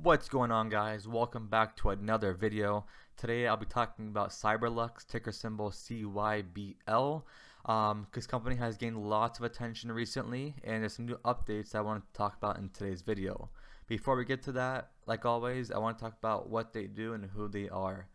What's going on, guys? Welcome back to another video. Today I'll be talking about Cyberlux, ticker symbol CYBL. This company has gained lots of attention recently, and there's some new updates I want to talk about in today's video. Before we get to that, like always, I want to talk about what they do and who they are.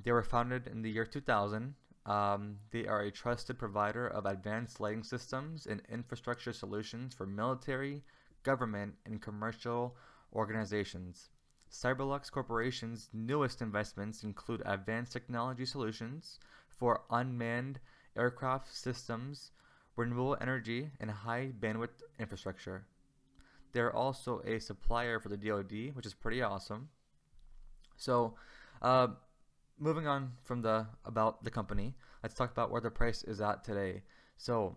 They were founded in the year 2000. They are a trusted provider of advanced lighting systems and infrastructure solutions for military, government, and commercial organizations. Cyberlux Corporation's newest investments include advanced technology solutions for unmanned aircraft systems, renewable energy, and high bandwidth infrastructure. They're also a supplier for the DoD, which is pretty awesome. So, moving on from about the company, let's talk about where the price is at today. So,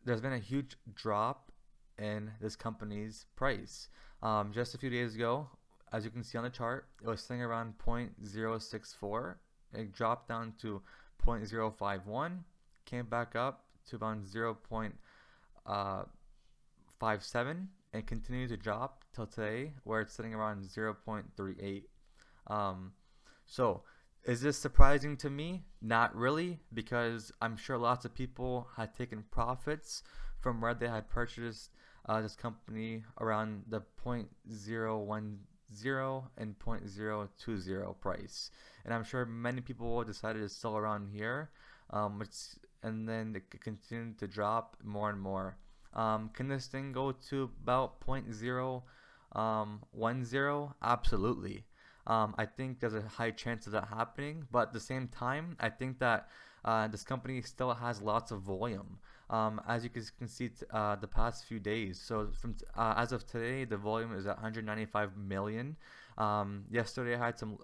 there's been a huge drop in this company's price. Just a few days ago, as you can see on the chart, it was sitting around 0.064. It dropped down to 0.051, came back up to around 0.57, and continued to drop till today, where it's sitting around 0.38. So, is this surprising to me? Not really, because I'm sure lots of people had taken profits from where they had purchased this company around the 0.010 and 0.020 price, and I'm sure many people decided to sell around here, and then it continued to drop more and more. Can this thing go to about 0.010? Absolutely. I think there's a high chance of that happening, but at the same time, I think that this company still has lots of volume. As you can see, the past few days. So from as of today, the volume is at 195 million. Yesterday, I had some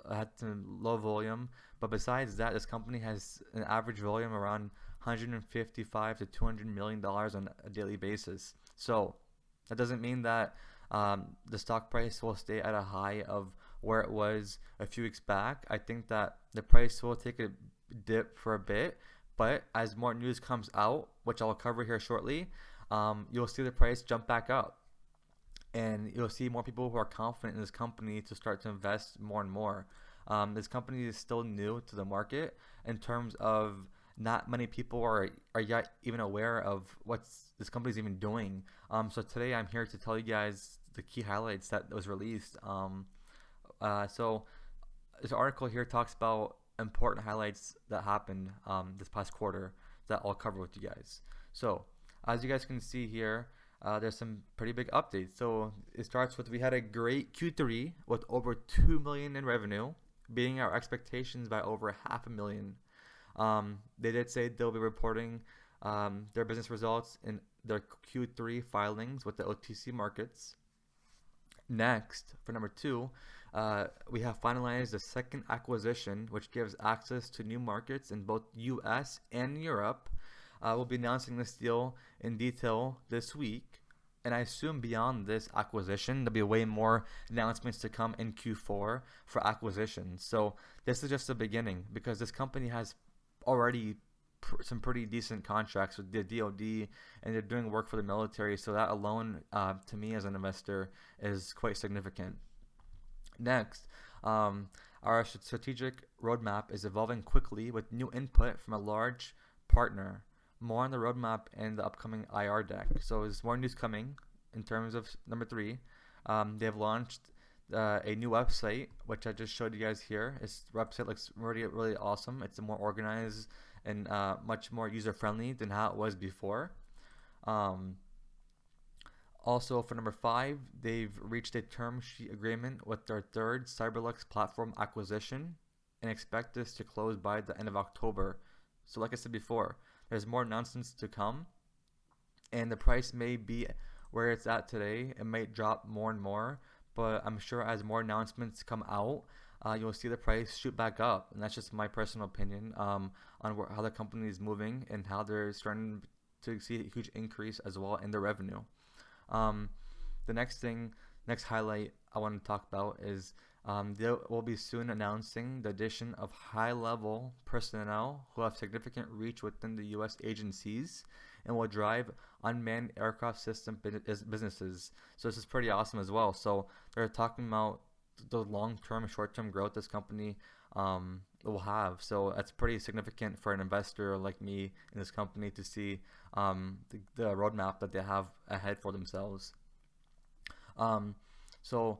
low volume, but besides that, this company has an average volume around 155 to 200 million dollars on a daily basis. So that doesn't mean that the stock price will stay at a high of where it was a few weeks back. I think that the price will take a dip for a bit, but as more news comes out, which I'll cover here shortly, you'll see the price jump back up, and you'll see more people who are confident in this company to start to invest more and more. This company is still new to the market in terms of not many people are yet even aware of what this company is even doing. So today I'm here to tell you guys the key highlights that was released. So this article here talks about important highlights that happened this past quarter that I'll cover with you guys. So as you guys can see here, there's some pretty big updates. So it starts with, we had a great Q3 with over 2 million in revenue, beating our expectations by over 500,000. They did say they'll be reporting their business results in their Q3 filings with the OTC markets. Next, for number 2, we have finalized the second acquisition, which gives access to new markets in both US and Europe. We'll be announcing this deal in detail this week, and I assume beyond this acquisition, there'll be way more announcements to come in Q4 for acquisitions. So this is just the beginning, because this company has already some pretty decent contracts with the DoD, and they're doing work for the military, so that alone, to me as an investor, is quite significant. Next, our strategic roadmap is evolving quickly with new input from a large partner. More on the roadmap in the upcoming IR deck. So there's more news coming in terms of number 3. They have launched a new website, which I just showed you guys here. This website looks really awesome. It's more organized and much more user-friendly than how it was before. Also, for number 5, they've reached a term sheet agreement with their third Cyberlux platform acquisition and expect this to close by the end of October. So like I said before, there's more announcements to come, and the price may be where it's at today. It might drop more and more, but I'm sure as more announcements come out, you'll see the price shoot back up. And that's just my personal opinion on how the company is moving and how they're starting to see a huge increase as well in their revenue. The next highlight I want to talk about is they will be soon announcing the addition of high-level personnel who have significant reach within the U.S. agencies and will drive unmanned aircraft system businesses. So this is pretty awesome as well. So they're talking about the long-term, short-term growth this company will have. So that's pretty significant for an investor like me in this company to see the roadmap that they have ahead for themselves. Um, so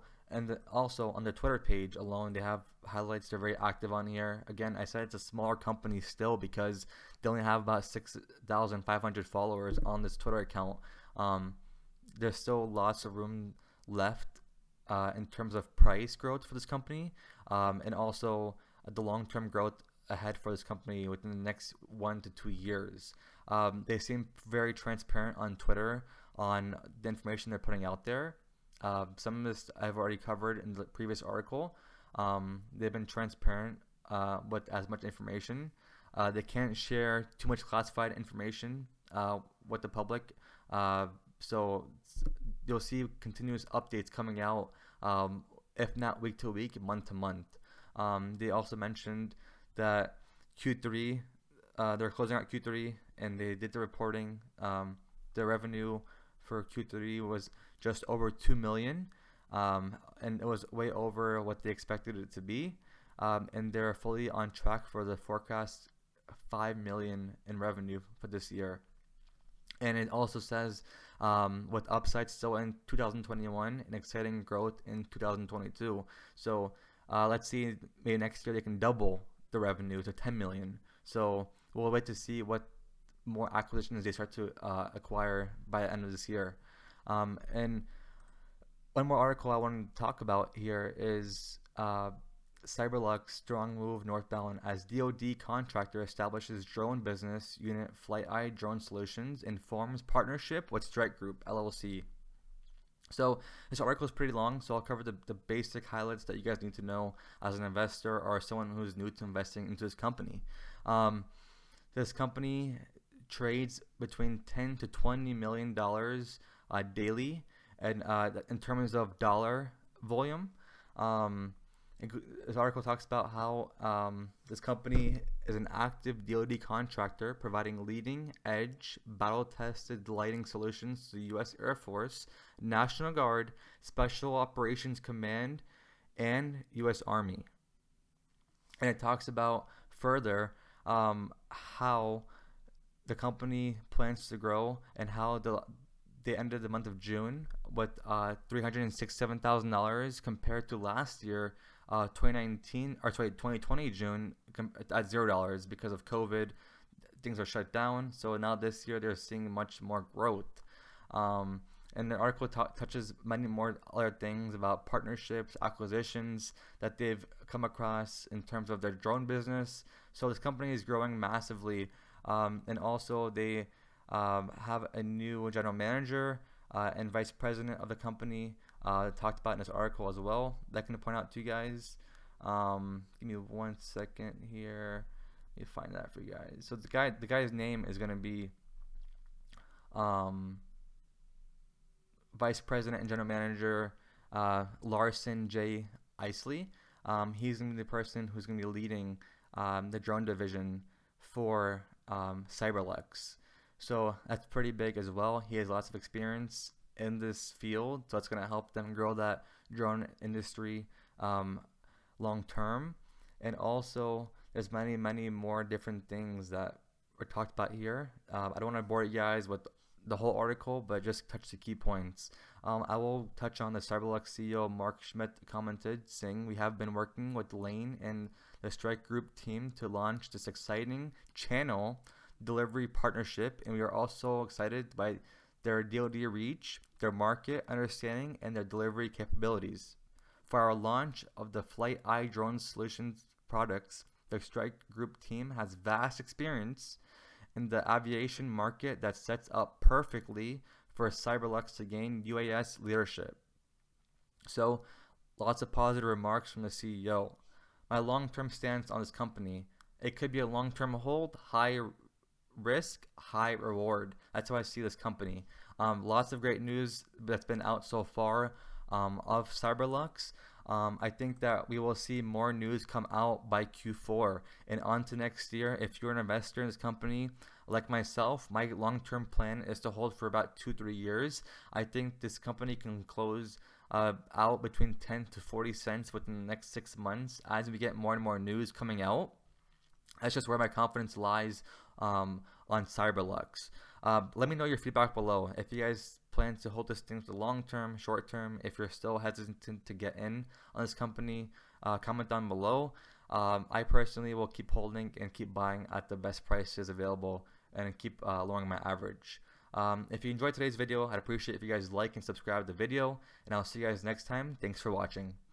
also on the Twitter page alone, they have highlights. They're very active on here. Again, I said it's a smaller company still because they only have about 6,500 followers on this Twitter account. Um, there's still lots of room left in terms of price growth for this company, and also the long-term growth ahead for this company within the next 1 to 2 years. They seem very transparent on Twitter on the information they're putting out there. Some of this I've already covered in the previous article. They've been transparent with as much information. They can't share too much classified information with the public. So you'll see continuous updates coming out, if not week to week, month to month. They also mentioned that Q3, they're closing out Q3, and they did the reporting. The revenue for Q3 was just over 2 million, and it was way over what they expected it to be. And they're fully on track for the forecast 5 million in revenue for this year. And it also says with upside still in 2021 and exciting growth in 2022. So let's see, maybe next year they can double the revenue to 10 million. So we'll wait to see what more acquisitions they start to acquire by the end of this year. And one more article I want to talk about here is Cyberlux strong move northbound as DoD contractor establishes drone business unit FlightEye Drone Solutions and forms partnership with Strike Group LLC. So this article is pretty long, so I'll cover the basic highlights that you guys need to know as an investor or someone who's new to investing into this company. This company trades between $10 to $20 million daily, and in terms of dollar volume. This article talks about how this company is an active DoD contractor providing leading edge battle-tested lighting solutions to the U.S. Air Force, National Guard, Special Operations Command, and U.S. Army. And it talks about further how the company plans to grow and how they ended the month of June with $367,000 compared to last year, 2020 June at $0 because of COVID. Things are shut down. So now this year they're seeing much more growth. And the article touches many more other things about partnerships, acquisitions that they've come across in terms of their drone business. So this company is growing massively. And also they have a new general manager and vice president of the company talked about in this article as well that I can point out to you guys. Give me 1 second here. Let me find that for you guys. So the guy's name is going to be vice president and general manager Larson J. Isley. He's going to be the person who's going to be leading the drone division for Cyberlux. So that's pretty big as well. He has lots of experience in this field, so it's going to help them grow that drone industry long term. And also, there's many more different things that were talked about here. I don't want to bore you guys with the whole article, but just touch the key points. I will touch on the Cyberlux CEO Mark Schmidt commented, saying we have been working with Lane and the Strike Group team to launch this exciting channel delivery partnership, and we are also excited by their DoD reach, their market understanding, and their delivery capabilities. For our launch of the FlightEye Drone Solutions products, the Strike Group team has vast experience in the aviation market that sets up perfectly for Cyberlux to gain UAS leadership. So, lots of positive remarks from the CEO. My long-term stance on this company: it could be a long-term hold, high risk, high reward. That's how I see this company. Lots of great news that's been out so far of Cyberlux. I think that we will see more news come out by Q4 and on to next year. If you're an investor in this company, like myself, my long-term plan is to hold for about 2-3 years. I think this company can close out between 10 to 40 cents within the next 6 months as we get more and more news coming out. That's just where my confidence lies on Cyberlux. Let me know your feedback below. If you guys plan to hold this thing for the long term, short term, if you're still hesitant to get in on this company, comment down below. I personally will keep holding and keep buying at the best prices available and keep lowering my average. If you enjoyed today's video, I'd appreciate if you guys like and subscribe to the video, and I'll see you guys next time. Thanks for watching.